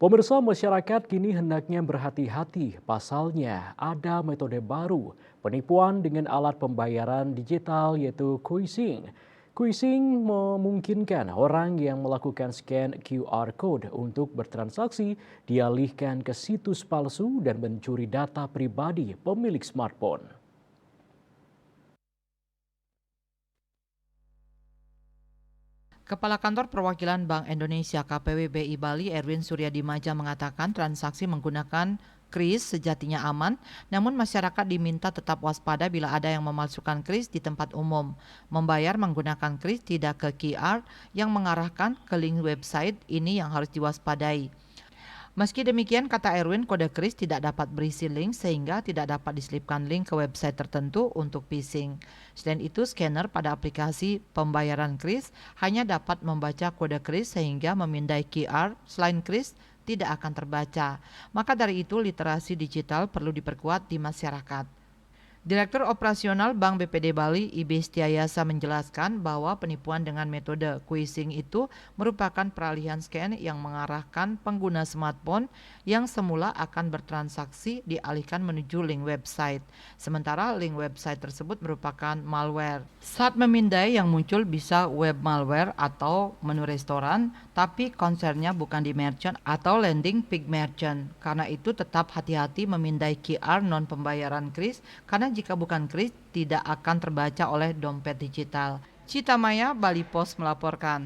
Pemirsa, masyarakat kini hendaknya berhati-hati. Pasalnya, ada metode baru penipuan dengan alat pembayaran digital yaitu Kuising. Kuising memungkinkan orang yang melakukan scan QR Code untuk bertransaksi dialihkan ke situs palsu dan mencuri data pribadi pemilik smartphone. Kepala Kantor Perwakilan Bank Indonesia KPWBI Bali Erwin Suryadimaja mengatakan transaksi menggunakan kris sejatinya aman, namun masyarakat diminta tetap waspada bila ada yang memalsukan kris di tempat umum. Membayar menggunakan kris tidak ke QR yang mengarahkan ke link website ini yang harus diwaspadai. Meski demikian, kata Erwin, kode kris tidak dapat berisi link sehingga tidak dapat diselipkan link ke website tertentu untuk phishing. Selain itu, scanner pada aplikasi pembayaran kris hanya dapat membaca kode kris sehingga memindai QR selain kris tidak akan terbaca. Maka dari itu, literasi digital perlu diperkuat di masyarakat. Direktur Operasional Bank BPD Bali, Ibe Setiayasa menjelaskan bahwa penipuan dengan metode Kuising itu merupakan peralihan scan yang mengarahkan pengguna smartphone yang semula akan bertransaksi dialihkan menuju link website. Sementara link website tersebut merupakan malware. Saat memindai yang muncul bisa web malware atau menu restoran, tapi konsernya bukan di merchant atau landing page merchant. Karena itu tetap hati-hati memindai QR non pembayaran kris karena jika bukan kris tidak akan terbaca oleh dompet digital. Cita Maya, Bali Post melaporkan.